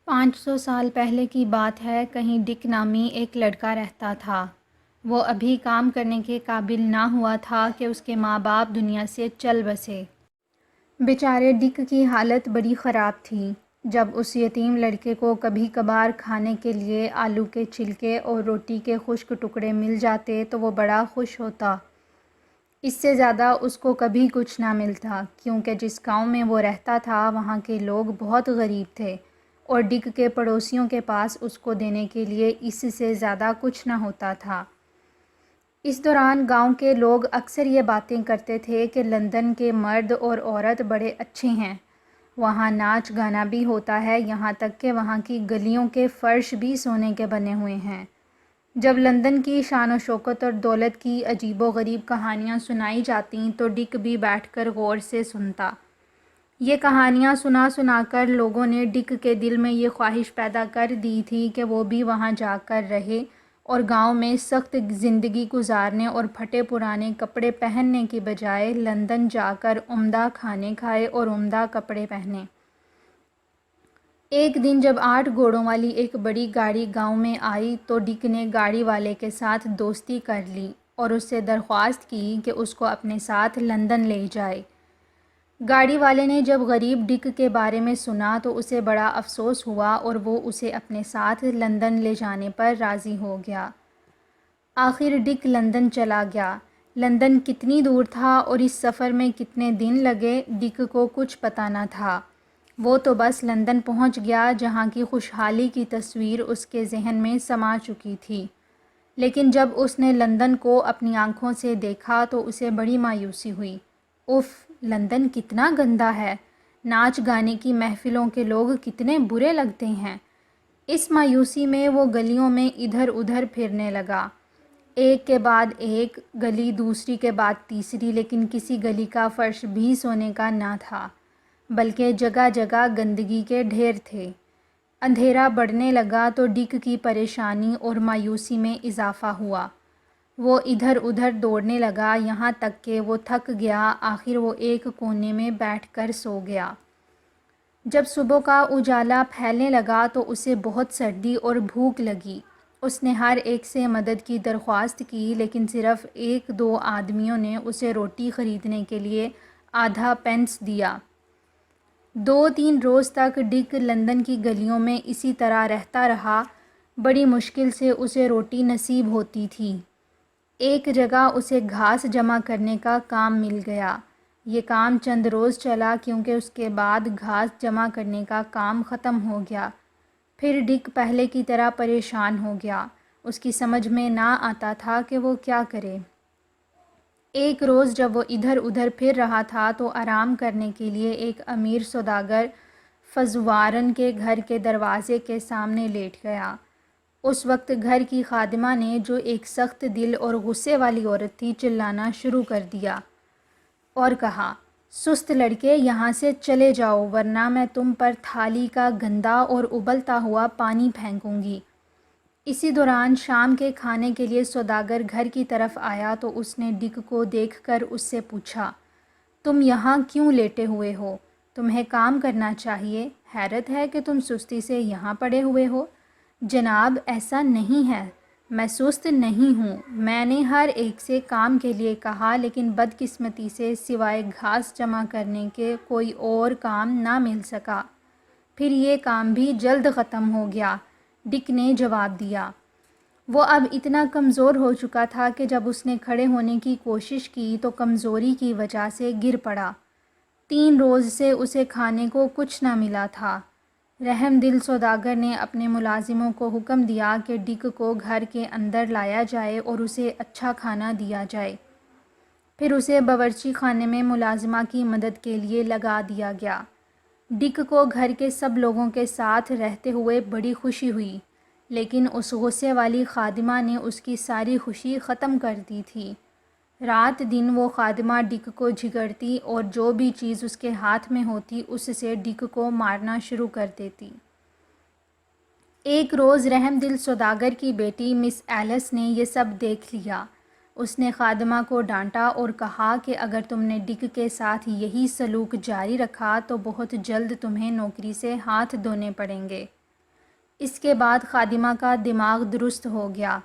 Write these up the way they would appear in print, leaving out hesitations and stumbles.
500 سال پہلے کی بات ہے، کہیں ڈک نامی ایک لڑکا رہتا تھا۔ وہ ابھی کام کرنے کے قابل نہ ہوا تھا کہ اس کے ماں باپ دنیا سے چل بسے۔ بیچارے ڈک کی حالت بڑی خراب تھی۔ جب اس یتیم لڑکے کو کبھی کبھار کھانے کے لیے آلو کے چھلکے اور روٹی کے خشک ٹکڑے مل جاتے تو وہ بڑا خوش ہوتا۔ اس سے زیادہ اس کو کبھی کچھ نہ ملتا، کیونکہ جس گاؤں میں وہ رہتا تھا وہاں کے لوگ بہت غریب تھے اور ڈک کے پڑوسیوں کے پاس اس کو دینے کے لیے اس سے زیادہ کچھ نہ ہوتا تھا۔ اس دوران گاؤں کے لوگ اکثر یہ باتیں کرتے تھے کہ لندن کے مرد اور عورت بڑے اچھے ہیں، وہاں ناچ گانا بھی ہوتا ہے، یہاں تک کہ وہاں کی گلیوں کے فرش بھی سونے کے بنے ہوئے ہیں۔ جب لندن کی شان و شوکت اور دولت کی عجیب و غریب کہانیاں سنائی جاتیں تو ڈک بھی بیٹھ کر غور سے سنتا۔ یہ کہانیاں سنا سنا کر لوگوں نے ڈک کے دل میں یہ خواہش پیدا کر دی تھی کہ وہ بھی وہاں جا کر رہے اور گاؤں میں سخت زندگی گزارنے اور پھٹے پرانے کپڑے پہننے کی بجائے لندن جا کر عمدہ کھانے کھائے اور عمدہ کپڑے پہنے۔ ایک دن جب 8 گھوڑوں والی ایک بڑی گاڑی گاؤں میں آئی تو ڈک نے گاڑی والے کے ساتھ دوستی کر لی اور اس سے درخواست کی کہ اس کو اپنے ساتھ لندن لے جائے۔ گاڑی والے نے جب غریب ڈک کے بارے میں سنا تو اسے بڑا افسوس ہوا اور وہ اسے اپنے ساتھ لندن لے جانے پر راضی ہو گیا۔ آخر ڈک لندن چلا گیا۔ لندن کتنی دور تھا اور اس سفر میں کتنے دن لگے، ڈک کو کچھ پتہ نہ تھا۔ وہ تو بس لندن پہنچ گیا جہاں کی خوشحالی کی تصویر اس کے ذہن میں سما چکی تھی، لیکن جب اس نے لندن کو اپنی آنکھوں سے دیکھا تو اسے بڑی مایوسی ہوئی۔ اف، لندن کتنا گندا ہے، ناچ گانے کی محفلوں کے لوگ کتنے برے لگتے ہیں۔ اس مایوسی میں وہ گلیوں میں ادھر ادھر پھرنے لگا، ایک کے بعد ایک گلی، دوسری کے بعد تیسری، لیکن کسی گلی کا فرش بھی سونے کا نہ تھا، بلکہ جگہ جگہ گندگی کے ڈھیر تھے۔ اندھیرا بڑھنے لگا تو ڈک کی پریشانی اور مایوسی میں اضافہ ہوا۔ وہ ادھر ادھر دوڑنے لگا، یہاں تک کہ وہ تھک گیا۔ آخر وہ ایک کونے میں بیٹھ کر سو گیا۔ جب صبح کا اجالا پھیلنے لگا تو اسے بہت سردی اور بھوک لگی۔ اس نے ہر ایک سے مدد کی درخواست کی، لیکن صرف 1-2 آدمیوں نے اسے روٹی خریدنے کے لیے آدھا پینس دیا۔ 2-3 روز تک ڈک لندن کی گلیوں میں اسی طرح رہتا رہا۔ بڑی مشکل سے اسے روٹی نصیب ہوتی تھی۔ ایک جگہ اسے گھاس جمع کرنے کا کام مل گیا۔ یہ کام چند روز چلا کیونکہ اس کے بعد گھاس جمع کرنے کا کام ختم ہو گیا۔ پھر ڈک پہلے کی طرح پریشان ہو گیا۔ اس کی سمجھ میں نہ آتا تھا کہ وہ کیا کرے۔ ایک روز جب وہ ادھر ادھر پھر رہا تھا تو آرام کرنے کے لیے ایک امیر سوداگر فضوارن کے گھر کے دروازے کے سامنے لیٹ گیا۔ اس وقت گھر کی خادمہ نے، جو ایک سخت دل اور غصے والی عورت تھی، چلانا شروع کر دیا اور کہا، سست لڑکے، یہاں سے چلے جاؤ ورنہ میں تم پر تھالی کا گندا اور ابلتا ہوا پانی پھینکوں گی۔ اسی دوران شام کے کھانے کے لیے سوداگر گھر کی طرف آیا تو اس نے ڈک کو دیکھ کر اس سے پوچھا، تم یہاں کیوں لیٹے ہوئے ہو؟ تمہیں کام کرنا چاہیے، حیرت ہے کہ تم سستی سے یہاں پڑے ہوئے ہو۔ جناب، ایسا نہیں ہے، میں سست نہیں ہوں، میں نے ہر ایک سے کام کے لیے کہا لیکن بدقسمتی سے سوائے گھاس جمع کرنے کے کوئی اور کام نہ مل سکا، پھر یہ کام بھی جلد ختم ہو گیا، ڈک نے جواب دیا۔ وہ اب اتنا کمزور ہو چکا تھا کہ جب اس نے کھڑے ہونے کی کوشش کی تو کمزوری کی وجہ سے گر پڑا۔ 3 روز سے اسے کھانے کو کچھ نہ ملا تھا۔ رحم دل سوداگر نے اپنے ملازموں کو حکم دیا کہ ڈک کو گھر کے اندر لایا جائے اور اسے اچھا کھانا دیا جائے۔ پھر اسے باورچی خانے میں ملازمہ کی مدد کے لیے لگا دیا گیا۔ ڈک کو گھر کے سب لوگوں کے ساتھ رہتے ہوئے بڑی خوشی ہوئی، لیکن اس غصے والی خادمہ نے اس کی ساری خوشی ختم کر دی تھی۔ رات دن وہ خادمہ ڈک کو جھگڑتی اور جو بھی چیز اس کے ہاتھ میں ہوتی اس سے ڈک کو مارنا شروع کر دیتی۔ ایک روز رحم دل سوداگر کی بیٹی مس ایلس نے یہ سب دیکھ لیا۔ اس نے خادمہ کو ڈانٹا اور کہا کہ اگر تم نے ڈک کے ساتھ یہی سلوک جاری رکھا تو بہت جلد تمہیں نوکری سے ہاتھ دھونے پڑیں گے۔ اس کے بعد خادمہ کا دماغ درست ہو گیا۔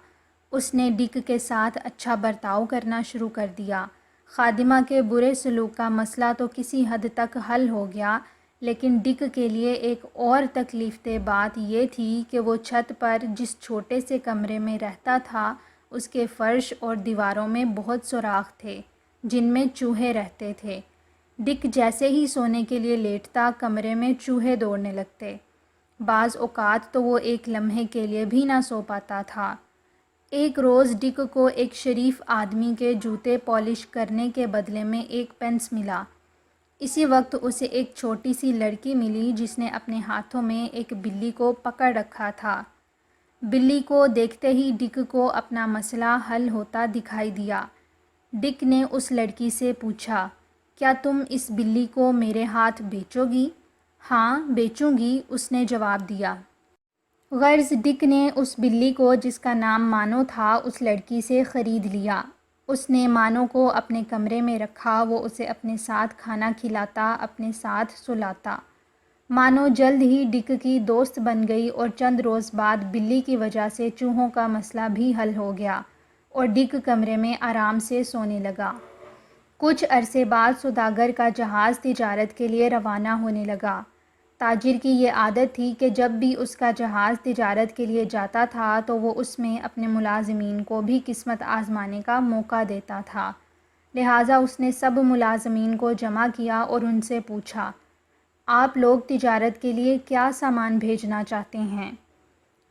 اس نے ڈک کے ساتھ اچھا برتاؤ کرنا شروع کر دیا۔ خادمہ کے برے سلوک کا مسئلہ تو کسی حد تک حل ہو گیا، لیکن ڈک کے لیے ایک اور تکلیف دہ بات یہ تھی کہ وہ چھت پر جس چھوٹے سے کمرے میں رہتا تھا، اس کے فرش اور دیواروں میں بہت سوراخ تھے جن میں چوہے رہتے تھے۔ ڈک جیسے ہی سونے کے لیے لیٹتا، کمرے میں چوہے دوڑنے لگتے۔ بعض اوقات تو وہ ایک لمحے کے لیے بھی نہ سو پاتا تھا۔ ایک روز ڈک کو ایک شریف آدمی کے جوتے پالش کرنے کے بدلے میں ایک پینس ملا۔ اسی وقت اسے ایک چھوٹی سی لڑکی ملی جس نے اپنے ہاتھوں میں ایک بلی کو پکڑ رکھا تھا۔ بلی کو دیکھتے ہی ڈک کو اپنا مسئلہ حل ہوتا دکھائی دیا۔ ڈک نے اس لڑکی سے پوچھا، کیا تم اس بلی کو میرے ہاتھ بیچو گی؟ ہاں بیچوں گی، اس نے جواب دیا۔ غرض ڈک نے اس بلی کو، جس کا نام مانو تھا، اس لڑکی سے خرید لیا۔ اس نے مانو کو اپنے کمرے میں رکھا، وہ اسے اپنے ساتھ کھانا کھلاتا، اپنے ساتھ سلاتا۔ مانو جلد ہی ڈک کی دوست بن گئی اور چند روز بعد بلی کی وجہ سے چوہوں کا مسئلہ بھی حل ہو گیا اور ڈک کمرے میں آرام سے سونے لگا۔ کچھ عرصے بعد سوداگر کا جہاز تجارت کے لیے روانہ ہونے لگا۔ تاجر کی یہ عادت تھی کہ جب بھی اس کا جہاز تجارت کے لیے جاتا تھا تو وہ اس میں اپنے ملازمین کو بھی قسمت آزمانے کا موقع دیتا تھا۔ لہٰذا اس نے سب ملازمین کو جمع کیا اور ان سے پوچھا، آپ لوگ تجارت کے لیے کیا سامان بھیجنا چاہتے ہیں؟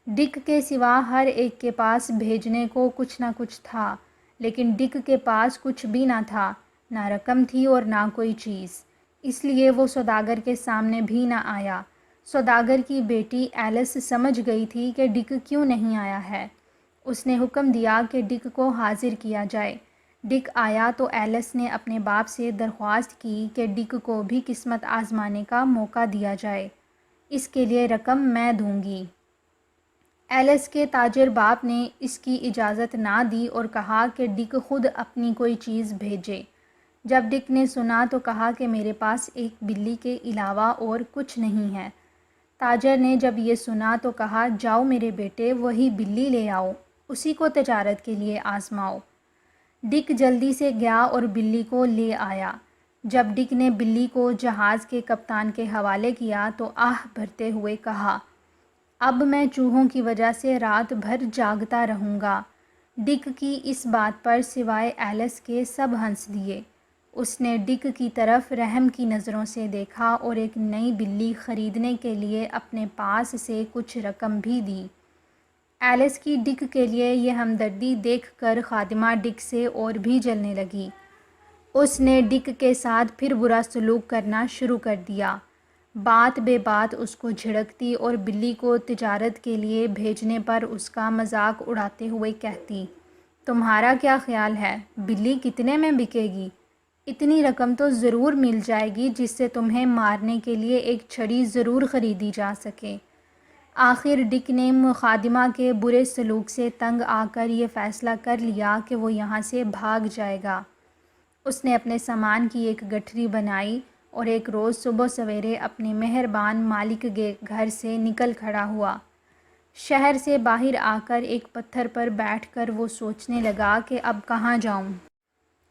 ڈک کے سوا ہر ایک کے پاس بھیجنے کو کچھ نہ کچھ تھا، لیکن ڈک کے پاس کچھ بھی نہ تھا، نہ رقم تھی اور نہ کوئی چیز۔ اس لیے وہ سوداگر کے سامنے بھی نہ آیا۔ سوداگر کی بیٹی ایلس سمجھ گئی تھی کہ ڈک کیوں نہیں آیا ہے۔ اس نے حکم دیا کہ ڈک کو حاضر کیا جائے۔ ڈک آیا تو ایلس نے اپنے باپ سے درخواست کی کہ ڈک کو بھی قسمت آزمانے کا موقع دیا جائے۔ اس کے لیے رقم میں دوں گی۔ ایلس کے تاجر باپ نے اس کی اجازت نہ دی اور کہا کہ ڈک خود اپنی کوئی چیز بھیجے۔ جب ڈک نے سنا تو کہا کہ میرے پاس ایک بلی کے علاوہ اور کچھ نہیں ہے۔ تاجر نے جب یہ سنا تو کہا، جاؤ میرے بیٹے، وہی بلی لے آؤ، اسی کو تجارت کے لیے آزماؤ۔ ڈک جلدی سے گیا اور بلی کو لے آیا۔ جب ڈک نے بلی کو جہاز کے کپتان کے حوالے کیا تو آہ بھرتے ہوئے کہا، اب میں چوہوں کی وجہ سے رات بھر جاگتا رہوں گا۔ ڈک کی اس بات پر سوائے ایلس کے سب ہنس دیے۔ اس نے ڈک کی طرف رحم کی نظروں سے دیکھا اور ایک نئی بلی خریدنے کے لیے اپنے پاس سے کچھ رقم بھی دی۔ ایلس کی ڈک کے لیے یہ ہمدردی دیکھ کر خادمہ ڈک سے اور بھی جلنے لگی۔ اس نے ڈک کے ساتھ پھر برا سلوک کرنا شروع کر دیا۔ بات بے بات اس کو جھڑکتی اور بلی کو تجارت کے لیے بھیجنے پر اس کا مذاق اڑاتے ہوئے کہتی، تمہارا کیا خیال ہے، بلی کتنے میں بکے گی؟ اتنی رقم تو ضرور مل جائے گی جس سے تمہیں مارنے کے لیے ایک چھڑی ضرور خریدی جا سکے۔ آخر ڈک نے خادمہ کے برے سلوک سے تنگ آ کر یہ فیصلہ کر لیا کہ وہ یہاں سے بھاگ جائے گا۔ اس نے اپنے سامان کی ایک گٹھری بنائی اور ایک روز صبح سویرے اپنے مہربان مالک کے گھر سے نکل کھڑا ہوا۔ شہر سے باہر آ کر ایک پتھر پر بیٹھ کر وہ سوچنے لگا کہ اب کہاں جاؤں۔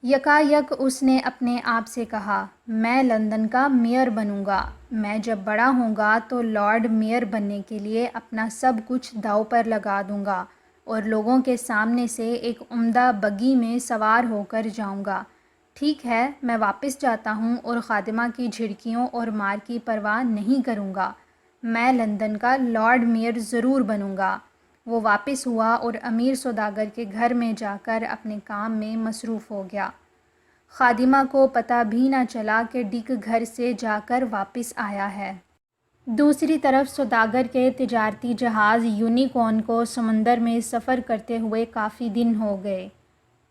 یکایک اس نے اپنے آپ سے کہا، میں لندن کا میئر بنوں گا۔ میں جب بڑا ہوں گا تو لارڈ میئر بننے کے لیے اپنا سب کچھ داؤ پر لگا دوں گا اور لوگوں کے سامنے سے ایک عمدہ بگی میں سوار ہو کر جاؤں گا۔ ٹھیک ہے، میں واپس جاتا ہوں اور خادمہ کی جھڑکیوں اور مار کی پرواہ نہیں کروں گا۔ میں لندن کا لارڈ میئر ضرور بنوں گا۔ وہ واپس ہوا اور امیر سوداگر کے گھر میں جا کر اپنے کام میں مصروف ہو گیا۔ خادمہ کو پتہ بھی نہ چلا کہ ڈک گھر سے جا کر واپس آیا ہے۔ دوسری طرف سوداگر کے تجارتی جہاز یونیکارن کو سمندر میں سفر کرتے ہوئے کافی دن ہو گئے۔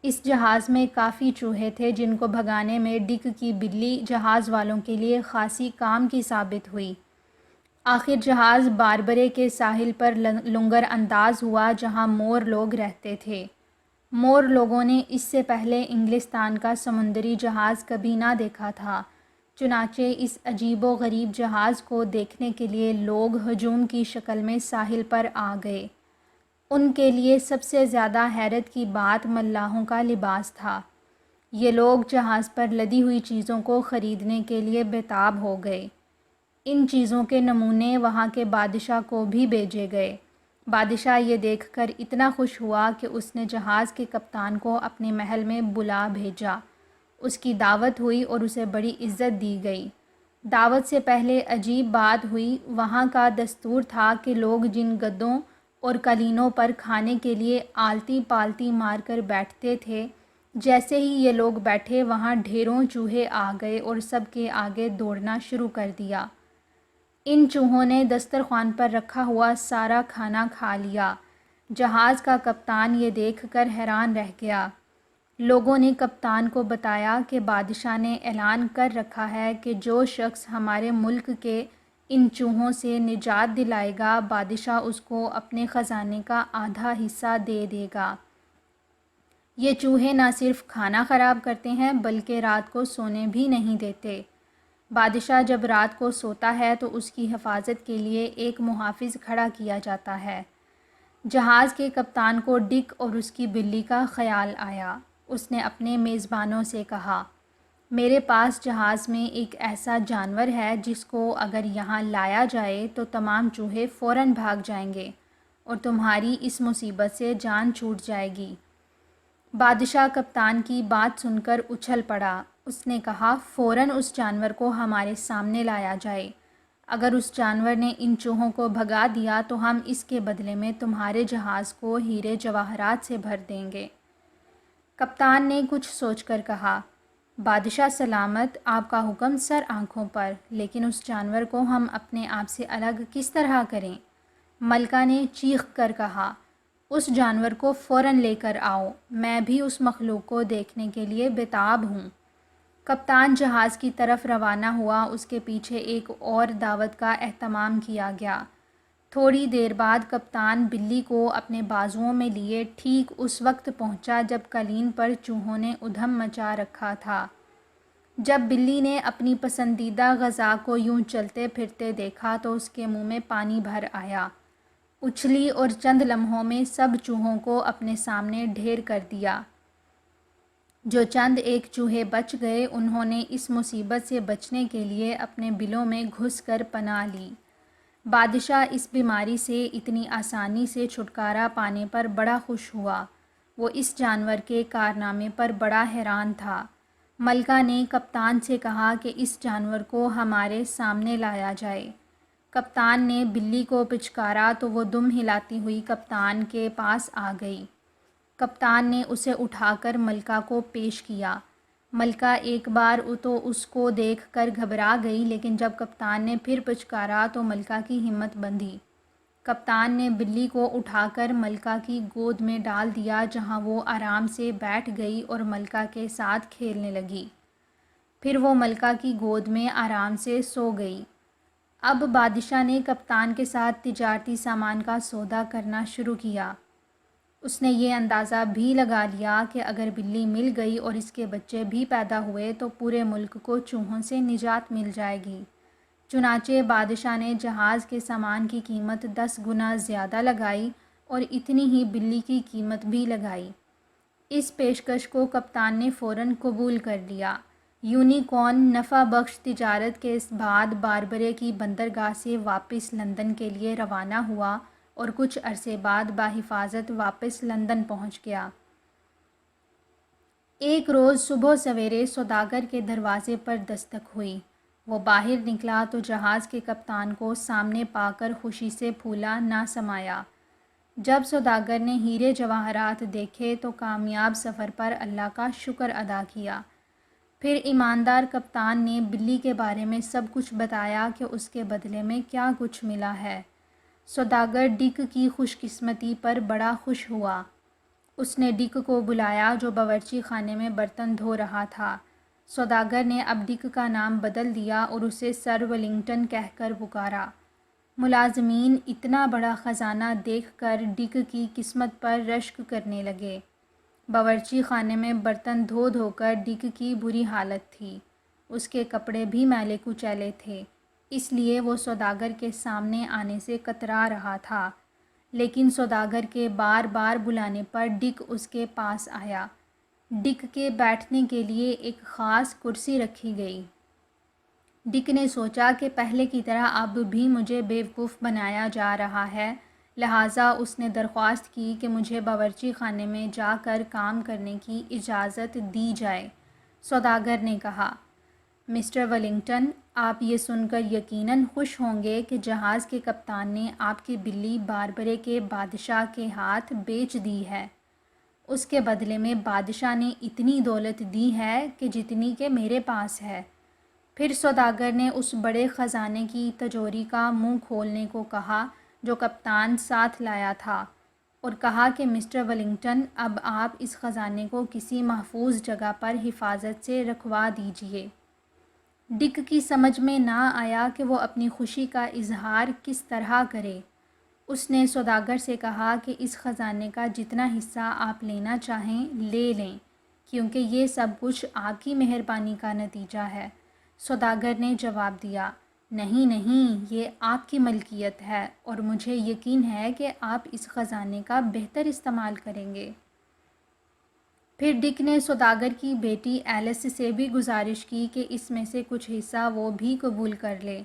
اس جہاز میں کافی چوہے تھے جن کو بھگانے میں ڈک کی بلی جہاز والوں کے لیے خاصی کام کی ثابت ہوئی۔ آخر جہاز باربرے کے ساحل پر لنگر انداز ہوا جہاں مور لوگ رہتے تھے۔ مور لوگوں نے اس سے پہلے انگلستان کا سمندری جہاز کبھی نہ دیکھا تھا، چنانچہ اس عجیب و غریب جہاز کو دیکھنے کے لیے لوگ ہجوم کی شکل میں ساحل پر آ گئے۔ ان کے لیے سب سے زیادہ حیرت کی بات ملاحوں کا لباس تھا۔ یہ لوگ جہاز پر لدی ہوئی چیزوں کو خریدنے کے لیے بےتاب ہو گئے۔ ان چیزوں کے نمونے وہاں کے بادشاہ کو بھی بھیجے گئے۔ بادشاہ یہ دیکھ کر اتنا خوش ہوا کہ اس نے جہاز کے کپتان کو اپنے محل میں بلا بھیجا۔ اس کی دعوت ہوئی اور اسے بڑی عزت دی گئی۔ دعوت سے پہلے عجیب بات ہوئی، وہاں کا دستور تھا کہ لوگ جن گدوں اور قالینوں پر کھانے کے لیے آلتی پالتی مار کر بیٹھتے تھے، جیسے ہی یہ لوگ بیٹھے وہاں ڈھیروں چوہے آ گئے اور سب کے آگے دوڑنا شروع کر دیا۔ ان چوہوں نے دسترخوان پر رکھا ہوا سارا کھانا کھا لیا۔ جہاز کا کپتان یہ دیکھ کر حیران رہ گیا۔ لوگوں نے کپتان کو بتایا کہ بادشاہ نے اعلان کر رکھا ہے کہ جو شخص ہمارے ملک کے ان چوہوں سے نجات دلائے گا، بادشاہ اس کو اپنے خزانے کا آدھا حصہ دے دے گا۔ یہ چوہے نہ صرف کھانا خراب کرتے ہیں بلکہ رات کو سونے بھی نہیں دیتے۔ بادشاہ جب رات کو سوتا ہے تو اس کی حفاظت کے لیے ایک محافظ کھڑا کیا جاتا ہے۔ جہاز کے کپتان کو ڈک اور اس کی بلی کا خیال آیا۔ اس نے اپنے میزبانوں سے کہا، میرے پاس جہاز میں ایک ایسا جانور ہے جس کو اگر یہاں لایا جائے تو تمام چوہے فوراً بھاگ جائیں گے اور تمہاری اس مصیبت سے جان چھوٹ جائے گی۔ بادشاہ کپتان کی بات سن کر اچھل پڑا۔ اس نے کہا، فوراً اس جانور کو ہمارے سامنے لایا جائے۔ اگر اس جانور نے ان چوہوں کو بھگا دیا تو ہم اس کے بدلے میں تمہارے جہاز کو ہیرے جواہرات سے بھر دیں گے۔ کپتان نے کچھ سوچ کر کہا، بادشاہ سلامت، آپ کا حکم سر آنکھوں پر، لیکن اس جانور کو ہم اپنے آپ سے الگ کس طرح کریں؟ ملکہ نے چیخ کر کہا، اس جانور کو فوراً لے کر آؤ، میں بھی اس مخلوق کو دیکھنے کے لیے بےتاب ہوں۔ کپتان جہاز کی طرف روانہ ہوا۔ اس کے پیچھے ایک اور دعوت کا اہتمام کیا گیا۔ تھوڑی دیر بعد کپتان بلی کو اپنے بازوؤں میں لیے ٹھیک اس وقت پہنچا جب قالین پر چوہوں نے ادھم مچا رکھا تھا۔ جب بلی نے اپنی پسندیدہ غذا کو یوں چلتے پھرتے دیکھا تو اس کے منہ میں پانی بھر آیا۔ اچھلی اور چند لمحوں میں سب چوہوں کو اپنے سامنے ڈھیر کر دیا۔ جو چند ایک چوہے بچ گئے انہوں نے اس مصیبت سے بچنے کے لیے اپنے بلوں میں گھس کر پناہ لی۔ بادشاہ اس بیماری سے اتنی آسانی سے چھٹکارا پانے پر بڑا خوش ہوا۔ وہ اس جانور کے کارنامے پر بڑا حیران تھا۔ ملکہ نے کپتان سے کہا کہ اس جانور کو ہمارے سامنے لایا جائے۔ کپتان نے بلی کو پچکارا تو وہ دم ہلاتی ہوئی کپتان کے پاس آ گئی۔ کپتان نے اسے اٹھا کر ملکہ کو پیش کیا۔ ملکہ ایک بار تو اس کو دیکھ کر گھبرا گئی، لیکن جب کپتان نے پھر پچکارا تو ملکہ کی ہمت بندھی۔ کپتان نے بلی کو اٹھا کر ملکہ کی گود میں ڈال دیا، جہاں وہ آرام سے بیٹھ گئی اور ملکہ کے ساتھ کھیلنے لگی۔ پھر وہ ملکہ کی گود میں آرام سے سو گئی۔ اب بادشاہ نے کپتان کے ساتھ تجارتی سامان کا سودا کرنا شروع کیا۔ اس نے یہ اندازہ بھی لگا لیا کہ اگر بلی مل گئی اور اس کے بچے بھی پیدا ہوئے تو پورے ملک کو چوہوں سے نجات مل جائے گی۔ چنانچہ بادشاہ نے جہاز کے سامان کی قیمت 10 گنا زیادہ لگائی اور اتنی ہی بلی کی قیمت بھی لگائی۔ اس پیشکش کو کپتان نے فوراً قبول کر لیا۔ یونیکارن نفع بخش تجارت کے بعد باربرے کی بندرگاہ سے واپس لندن کے لیے روانہ ہوا اور کچھ عرصے بعد بحفاظت واپس لندن پہنچ گیا۔ ایک روز صبح سویرے سوداگر کے دروازے پر دستک ہوئی۔ وہ باہر نکلا تو جہاز کے کپتان کو سامنے پا کر خوشی سے پھولا نہ سمایا۔ جب سوداگر نے ہیرے جواہرات دیکھے تو کامیاب سفر پر اللہ کا شکر ادا کیا۔ پھر ایماندار کپتان نے بلی کے بارے میں سب کچھ بتایا کہ اس کے بدلے میں کیا کچھ ملا ہے۔ سوداگر ڈک کی خوش قسمتی پر بڑا خوش ہوا۔ اس نے ڈک کو بلایا جو باورچی خانے میں برتن دھو رہا تھا۔ سوداگر نے اب ڈک کا نام بدل دیا اور اسے سر ولنگٹن کہہ کر پکارا۔ ملازمین اتنا بڑا خزانہ دیکھ کر ڈک کی قسمت پر رشک کرنے لگے۔ باورچی خانے میں برتن دھو دھو کر ڈک کی بری حالت تھی۔ اس کے کپڑے بھی میلے کچیلے تھے، اس لیے وہ سوداگر کے سامنے آنے سے کترا رہا تھا، لیکن سوداگر کے بار بار بلانے پر ڈک اس کے پاس آیا۔ ڈک کے بیٹھنے کے لیے ایک خاص کرسی رکھی گئی۔ ڈک نے سوچا کہ پہلے کی طرح اب بھی مجھے بیوقوف بنایا جا رہا ہے، لہٰذا اس نے درخواست کی کہ مجھے باورچی خانے میں جا کر کام کرنے کی اجازت دی جائے۔ سوداگر نے کہا، مسٹر ولنگٹن، آپ یہ سن کر یقیناً خوش ہوں گے کہ جہاز کے کپتان نے آپ کی بلی باربرے کے بادشاہ کے ہاتھ بیچ دی ہے۔ اس کے بدلے میں بادشاہ نے اتنی دولت دی ہے کہ جتنی کہ میرے پاس ہے۔ پھر سوداگر نے اس بڑے خزانے کی تجوری کا منہ کھولنے کو کہا جو کپتان ساتھ لایا تھا، اور کہا کہ مسٹر ولنگٹن، اب آپ اس خزانے کو کسی محفوظ جگہ پر حفاظت سے رکھوا دیجئے۔ ڈک کی سمجھ میں نہ آیا کہ وہ اپنی خوشی کا اظہار کس طرح کرے۔ اس نے سوداگر سے کہا کہ اس خزانے کا جتنا حصہ آپ لینا چاہیں لے لیں، کیونکہ یہ سب کچھ آپ کی مہربانی کا نتیجہ ہے۔ سوداگر نے جواب دیا، نہیں نہیں، یہ آپ کی ملکیت ہے اور مجھے یقین ہے کہ آپ اس خزانے کا بہتر استعمال کریں گے۔ پھر ڈک نے سوداگر کی بیٹی ایلس سے بھی گزارش کی کہ اس میں سے کچھ حصہ وہ بھی قبول کر لے،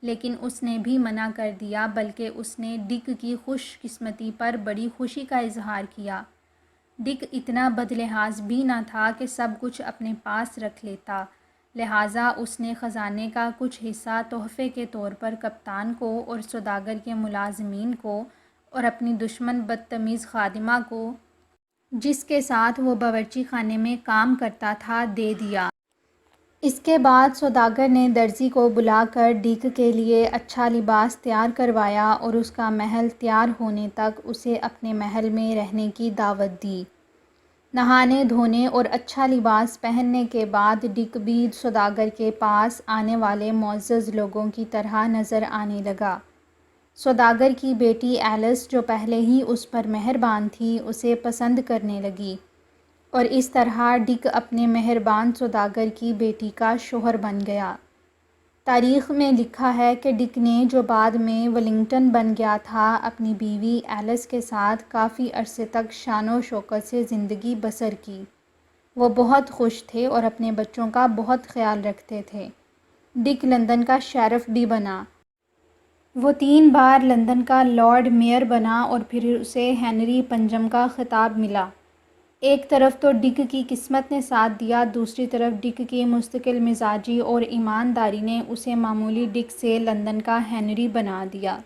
لیکن اس نے بھی منع کر دیا، بلکہ اس نے ڈک کی خوش قسمتی پر بڑی خوشی کا اظہار کیا۔ ڈک اتنا بدلحاظ بھی نہ تھا کہ سب کچھ اپنے پاس رکھ لیتا، لہٰذا اس نے خزانے کا کچھ حصہ تحفے کے طور پر کپتان کو اور سوداگر کے ملازمین کو اور اپنی دشمن بدتمیز خادمہ کو، جس کے ساتھ وہ باورچی خانے میں کام کرتا تھا، دے دیا۔ اس کے بعد سوداگر نے درزی کو بلا کر ڈک کے لیے اچھا لباس تیار کروایا اور اس کا محل تیار ہونے تک اسے اپنے محل میں رہنے کی دعوت دی۔ نہانے دھونے اور اچھا لباس پہننے کے بعد ڈک بھی سوداگر کے پاس آنے والے معزز لوگوں کی طرح نظر آنے لگا۔ سوداگر کی بیٹی ایلس، جو پہلے ہی اس پر مہربان تھی، اسے پسند کرنے لگی، اور اس طرح ڈک اپنے مہربان سوداگر کی بیٹی کا شوہر بن گیا۔ تاریخ میں لکھا ہے کہ ڈک نے، جو بعد میں ولنگٹن بن گیا تھا، اپنی بیوی ایلس کے ساتھ کافی عرصے تک شان و شوکت سے زندگی بسر کی۔ وہ بہت خوش تھے اور اپنے بچوں کا بہت خیال رکھتے تھے۔ ڈک لندن کا شیرف بھی بنا۔ وہ 3 بار لندن کا لارڈ میئر بنا اور پھر اسے ہنری پنجم کا خطاب ملا۔ ایک طرف تو ڈک کی قسمت نے ساتھ دیا، دوسری طرف ڈک کی مستقل مزاجی اور ایمانداری نے اسے معمولی ڈک سے لندن کا ہنری بنا دیا۔